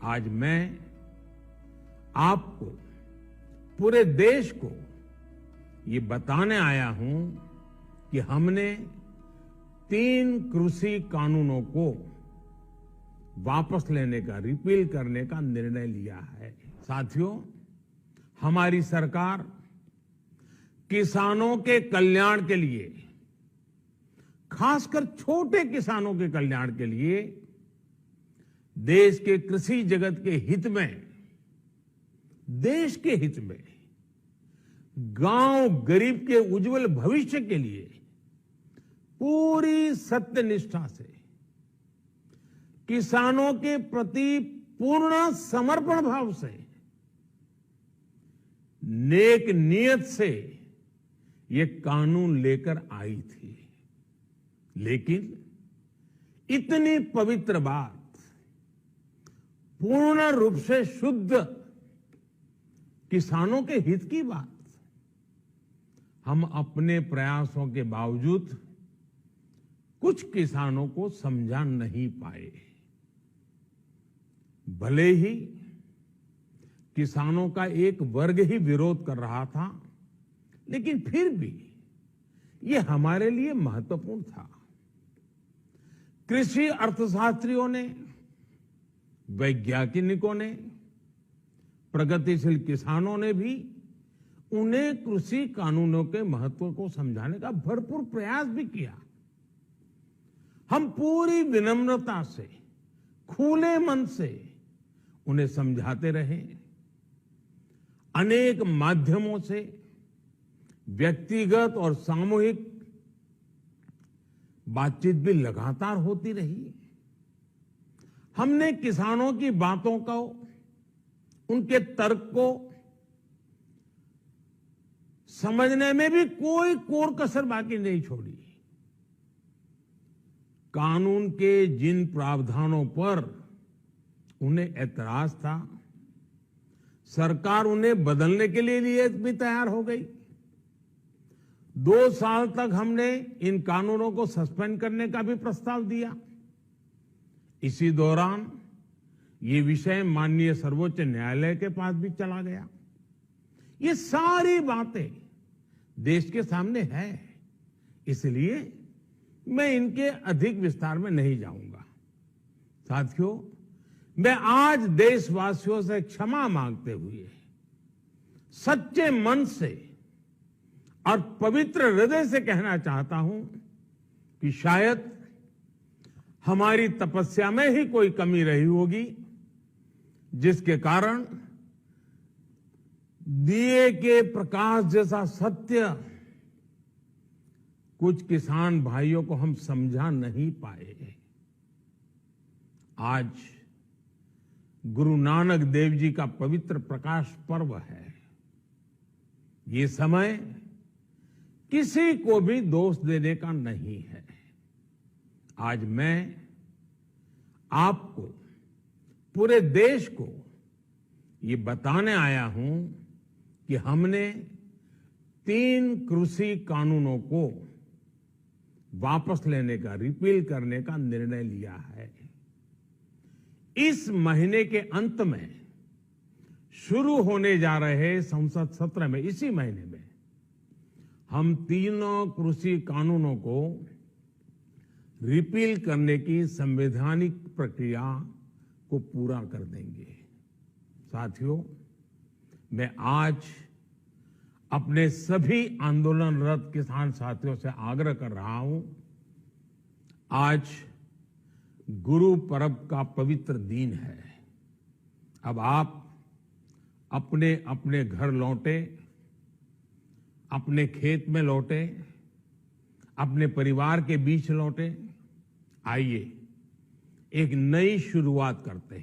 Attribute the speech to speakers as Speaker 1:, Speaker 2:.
Speaker 1: आज मैं आपको, पूरे देश को ये बताने आया हूं कि हमने 3 कृषि कानूनों को वापस लेने का, रिपील करने का निर्णय लिया है। साथियों, हमारी सरकार किसानों के कल्याण के लिए, खासकर छोटे किसानों के कल्याण के लिए, देश के कृषि जगत के हित में, देश के हित में, गांव गरीब के उज्जवल भविष्य के लिए पूरी सत्यनिष्ठा से, किसानों के प्रति पूर्ण समर्पण भाव से, नेक नियत से ये कानून लेकर आई थी। लेकिन इतनी पवित्र बात, पूर्ण रूप से शुद्ध किसानों के हित की बात, हम अपने प्रयासों के बावजूद कुछ किसानों को समझा नहीं पाए। भले ही किसानों का एक वर्ग ही विरोध कर रहा था, लेकिन फिर भी ये हमारे लिए महत्वपूर्ण था। कृषि अर्थशास्त्रियों ने, वैज्ञानिकों ने, प्रगतिशील किसानों ने भी उन्हें कृषि कानूनों के महत्व को समझाने का भरपूर प्रयास भी किया। हम पूरी विनम्रता से, खुले मन से उन्हें समझाते रहे। अनेक माध्यमों से व्यक्तिगत और सामूहिक बातचीत भी लगातार होती रही। हमने किसानों की बातों को, उनके तर्क को समझने में भी कोई कोर कसर बाकी नहीं छोड़ी। कानून के जिन प्रावधानों पर उन्हें ऐतराज था, सरकार उन्हें बदलने के लिए भी तैयार हो गई। 2 साल तक हमने इन कानूनों को सस्पेंड करने का भी प्रस्ताव दिया। इसी दौरान ये विषय माननीय सर्वोच्च न्यायालय के पास भी चला गया। ये सारी बातें देश के सामने है, इसलिए मैं इनके अधिक विस्तार में नहीं जाऊंगा। साथियों, मैं आज देशवासियों से क्षमा मांगते हुए सच्चे मन से और पवित्र हृदय से कहना चाहता हूं कि शायद हमारी तपस्या में ही कोई कमी रही होगी, जिसके कारण दिए के प्रकाश जैसा सत्य कुछ किसान भाइयों को हम समझा नहीं पाए। आज गुरु नानक देव जी का पवित्र प्रकाश पर्व है। ये समय किसी को भी दोष देने का नहीं है। आज मैं आपको, पूरे देश को ये बताने आया हूं कि हमने 3 कृषि कानूनों को वापस लेने का, रिपील करने का निर्णय लिया है। इस महीने के अंत में शुरू होने जा रहे संसद सत्र में, इसी महीने में, हम 3 कृषि कानूनों को रिपील करने की संवैधानिक प्रक्रिया को पूरा कर देंगे। साथियों, मैं आज अपने सभी आंदोलनरत किसान साथियों से आग्रह कर रहा हूं, आज गुरु पर्व का पवित्र दिन है। अब आप अपने अपने घर लौटे, अपने खेत में लौटे, अपने परिवार के बीच लौटे। आइए एक नई शुरुआत करते हैं।